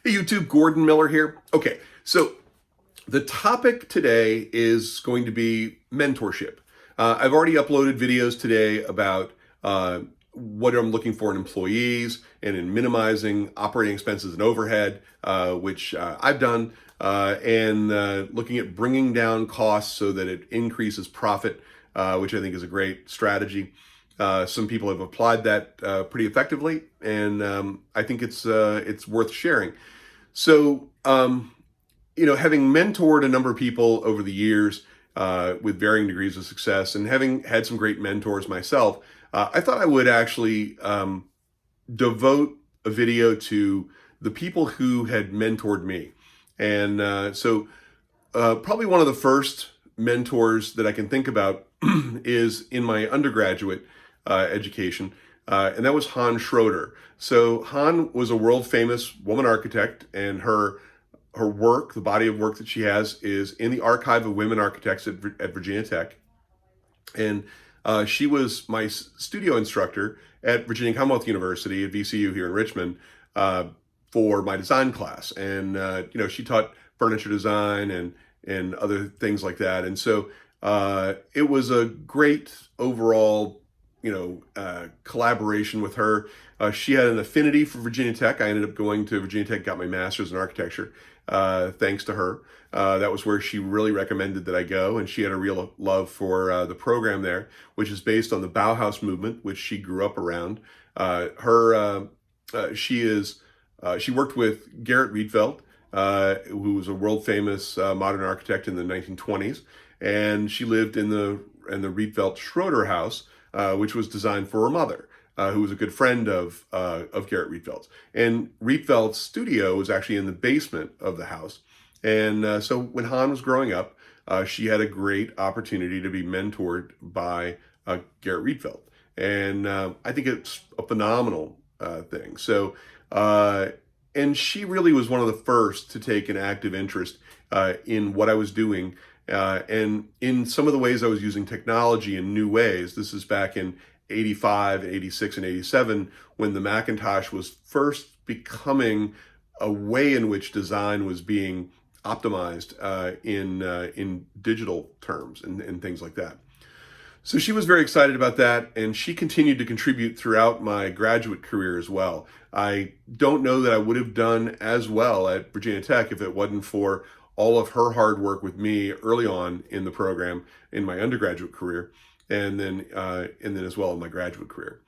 Hey YouTube, Gordon Miller here. Okay, so the topic today is going to be mentorship. I've already uploaded videos today about what I'm looking for in employees and in minimizing operating expenses and overhead, which I've done, and looking at bringing down costs so that it increases profit, which I think is a great strategy. Some people have applied that pretty effectively, and I think it's worth sharing. So, having mentored a number of people over the years with varying degrees of success, and having had some great mentors myself, I thought I would actually devote a video to the people who had mentored me. And probably one of the first mentors that I can think about is in my undergraduate education, and that was Han Schroeder. So Han was a world famous woman architect, and her work, the body of work that she has, is in the Archive of Women Architects at Virginia Tech. And she was my studio instructor at Virginia Commonwealth University at VCU here in Richmond for my design class. And she taught furniture design and other things like that. And so it was a great overall collaboration with her. She had an affinity for Virginia Tech. I ended up going to Virginia Tech, got my master's in architecture, thanks to her. That was where she really recommended that I go, and she had a real love for the program there, which is based on the Bauhaus movement, which she grew up around. She worked with Gerrit Rietveld, who was a world famous modern architect in the 1920s, and she lived in the Rietveld Schroeder house, which was designed for her mother, who was a good friend of Gerrit Rietveld's. And Rietveld's studio was actually in the basement of the house. And so when Han was growing up, she had a great opportunity to be mentored by Gerrit Rietveld. And I think it's a phenomenal thing. So, and she really was one of the first to take an active interest in what I was doing, and in some of the ways I was using technology in new ways. This is back in 85, 86, and 87, when the Macintosh was first becoming a way in which design was being optimized in digital terms and things like that. So she was very excited about that, and she continued to contribute throughout my graduate career as well. I don't know that I would have done as well at Virginia Tech if it wasn't for all of her hard work with me early on in the program in my undergraduate career, and then as well in my graduate career.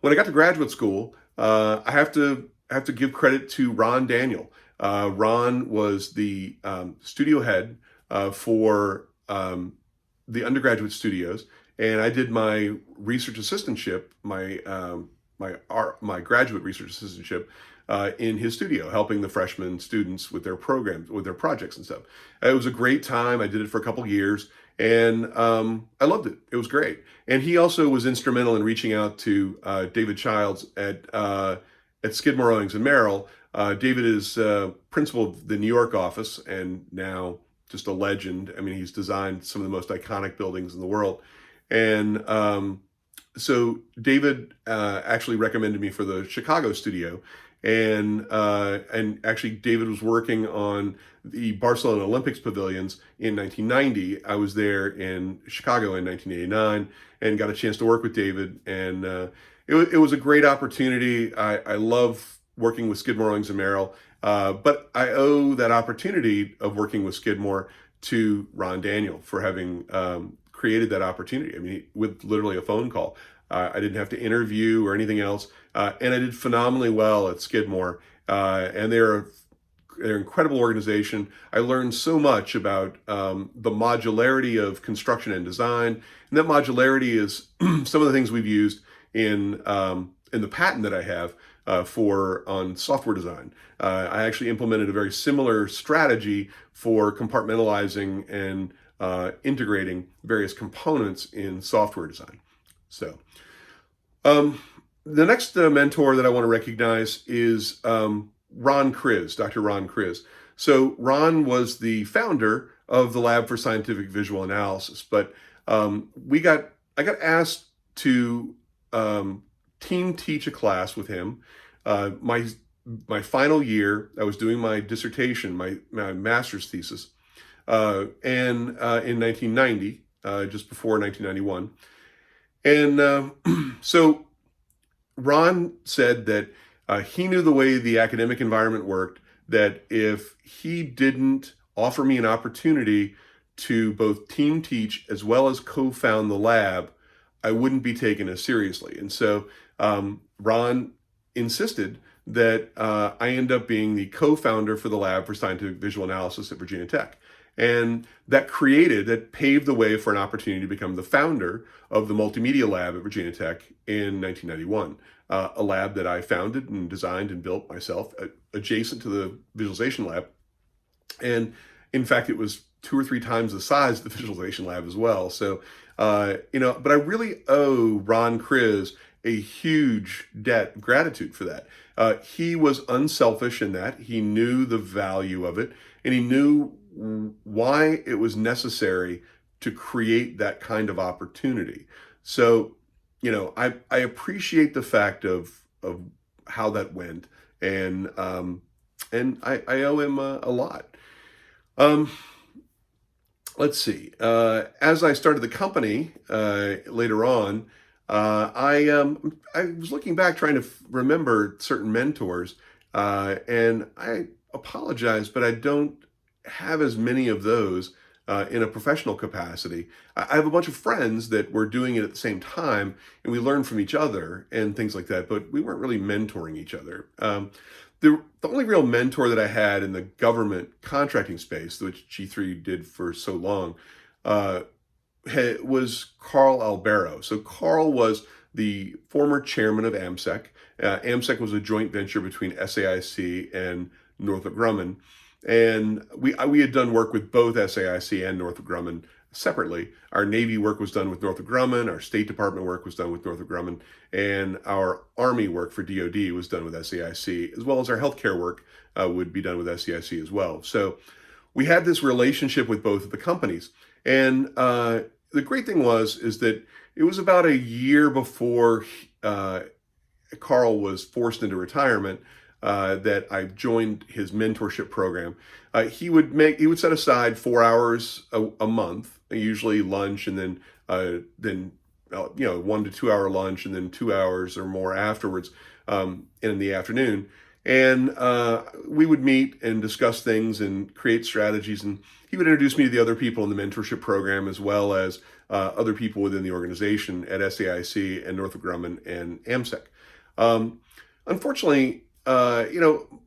When I got to graduate school, I have to give credit to Ron Daniel. Ron was the studio head for the undergraduate studios, and I did my research assistantship, my graduate research assistantship in his studio, helping the freshman students with their programs, with their projects and stuff. It was a great time. I did it for a couple of years, and I loved it. It was great. And he also was instrumental in reaching out to David Childs at Skidmore, Owings and Merrill. David is principal of the New York office and now just a legend. I mean, he's designed some of the most iconic buildings in the world. And so David actually recommended me for the Chicago studio. And actually David was working on the Barcelona Olympics pavilions in 1990. I was there in Chicago in 1989 and got a chance to work with David. And it was a great opportunity. I love working with Skidmore, Owings and Merrill, but I owe that opportunity of working with Skidmore to Ron Daniel for having created that opportunity. I mean, with literally a phone call. I didn't have to interview or anything else, and I did phenomenally well at Skidmore. And they're an incredible organization. I learned so much about the modularity of construction and design, and that modularity is some of the things we've used in the patent that I have on software design. I actually implemented a very similar strategy for compartmentalizing and integrating various components in software design. So the next mentor that I want to recognize is Ron Kriz, Dr. Ron Kriz. So Ron was the founder of the Lab for Scientific Visual Analysis, but I got asked to team teach a class with him. My my final year. I was doing my dissertation, my master's thesis, and in 1990, just before 1991. And so Ron said that he knew the way the academic environment worked, that if he didn't offer me an opportunity to both team teach as well as co-found the lab, I wouldn't be taken as seriously. And so Ron insisted that I end up being the co-founder for the lab for scientific visual analysis at Virginia Tech. And that paved the way for an opportunity to become the founder of the multimedia lab at Virginia Tech in 1991, a lab that I founded and designed and built myself, adjacent to the visualization lab. And in fact, it was 2 or 3 times the size of the visualization lab as well. So, but I really owe Ron Kriz a huge debt of gratitude for that. He was unselfish in that. He knew the value of it, and he knew why it was necessary to create that kind of opportunity. So, I appreciate the fact of how that went, and I owe him a lot. Let's see. As I started the company later on, I was looking back trying to remember certain mentors, and I apologize, but I don't have as many of those in a professional capacity. I have a bunch of friends that were doing it at the same time, and we learned from each other and things like that, but we weren't really mentoring each other. The only real mentor that I had in the government contracting space, which G3 did for so long, was Carl Albero. So Carl was the former chairman of AMSEC. AMSEC was a joint venture between SAIC and Northrop Grumman. And we had done work with both SAIC and Northrop Grumman separately. Our Navy work was done with Northrop Grumman, our State Department work was done with Northrop Grumman, and our Army work for DoD was done with SAIC, as well as our healthcare work would be done with SAIC as well. So we had this relationship with both of the companies. And the great thing is that it was about a year before Carl was forced into retirement that I joined his mentorship program. He would set aside 4 hours a month, usually lunch, and then 1 to 2 hour lunch, and then 2 hours or more afterwards in the afternoon. And we would meet and discuss things and create strategies. And he would introduce me to the other people in the mentorship program, as well as other people within the organization at SAIC and Northrop Grumman and AMSEC. Unfortunately,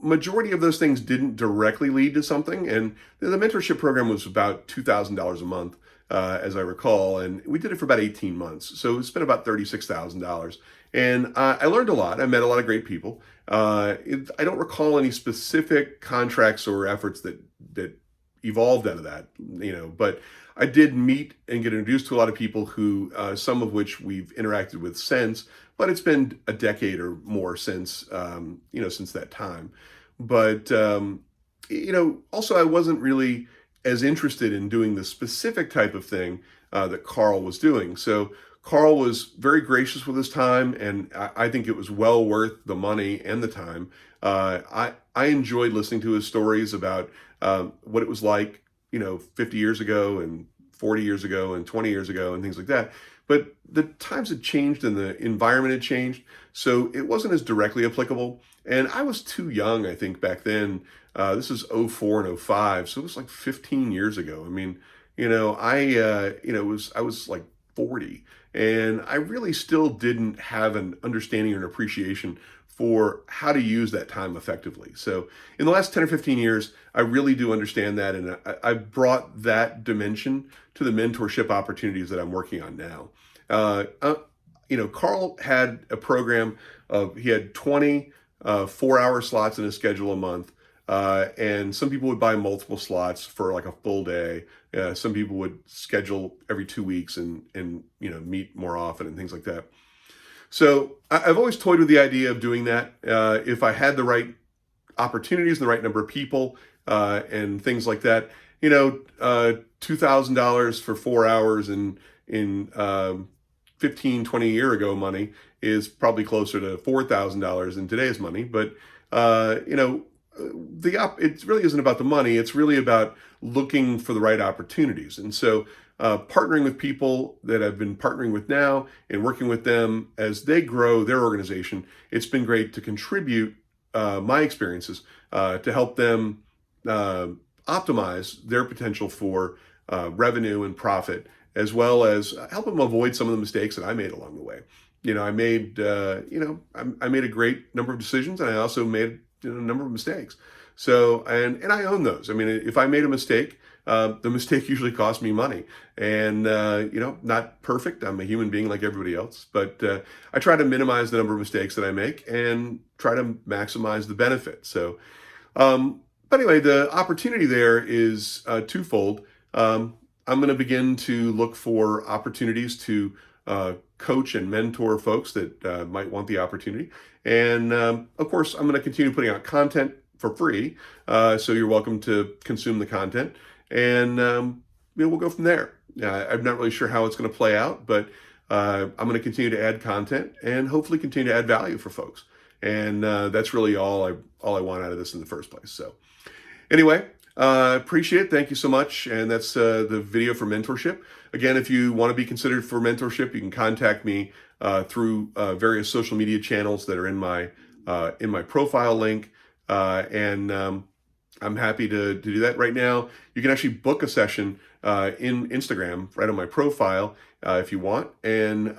majority of those things didn't directly lead to something. And the mentorship program was about $2,000 a month, as I recall. And we did it for about 18 months. So we spent about $36,000. And I learned a lot. I met a lot of great people. I don't recall any specific contracts or efforts that evolved out of that, but I did meet and get introduced to a lot of people who, some of which we've interacted with since, but it's been a decade or more since that time. But, also I wasn't really as interested in doing the specific type of thing that Carl was doing. So Carl was very gracious with his time, and I think it was well worth the money and the time. I enjoyed listening to his stories about what it was like, 50 years ago and 40 years ago and 20 years ago and things like that. But the times had changed and the environment had changed, so it wasn't as directly applicable. And I was too young, I think, back then. This is 04 and 05, so it was like 15 years ago. I mean, I was like 40, and I really still didn't have an understanding or an appreciation for how to use that time effectively. So in the last 10 or 15 years, I really do understand that, and I brought that dimension to the mentorship opportunities that I'm working on now. Carl had a program he had 20 4-hour slots in his schedule a month. And some people would buy multiple slots for like a full day. Some people would schedule every 2 weeks and meet more often and things like that. So I've always toyed with the idea of doing that. If I had the right opportunities, the right number of people, and things like that, $2,000 for 4 hours in 15, 20 year ago money is probably closer to $4,000 in today's money. But It really isn't about the money. It's really about looking for the right opportunities. And so partnering with people that I've been partnering with now and working with them as they grow their organization, it's been great to contribute my experiences to help them optimize their potential for revenue and profit, as well as help them avoid some of the mistakes that I made along the way. I made I made a great number of decisions, and I also made a number of mistakes. So and I own those. I mean, if I made a mistake, the mistake usually cost me money, and not perfect. I'm a human being like everybody else, but I try to minimize the number of mistakes that I make and try to maximize the benefit. So, but anyway, the opportunity there is twofold. I'm going to begin to look for opportunities to coach and mentor folks that might want the opportunity. And of course, I'm going to continue putting out content for free. So you're welcome to consume the content. And we'll go from there. I'm not really sure how it's going to play out, but I'm going to continue to add content and hopefully continue to add value for folks. And that's really all I want out of this in the first place. So anyway, appreciate it. Thank you so much. And that's the video for mentorship. Again, if you want to be considered for mentorship, you can contact me through various social media channels that are in my profile link. And I'm happy to do that right now. You can actually book a session in Instagram right on my profile if you want. And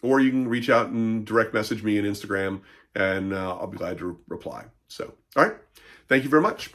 or you can reach out and direct message me in Instagram, and I'll be glad to reply. So, all right. Thank you very much.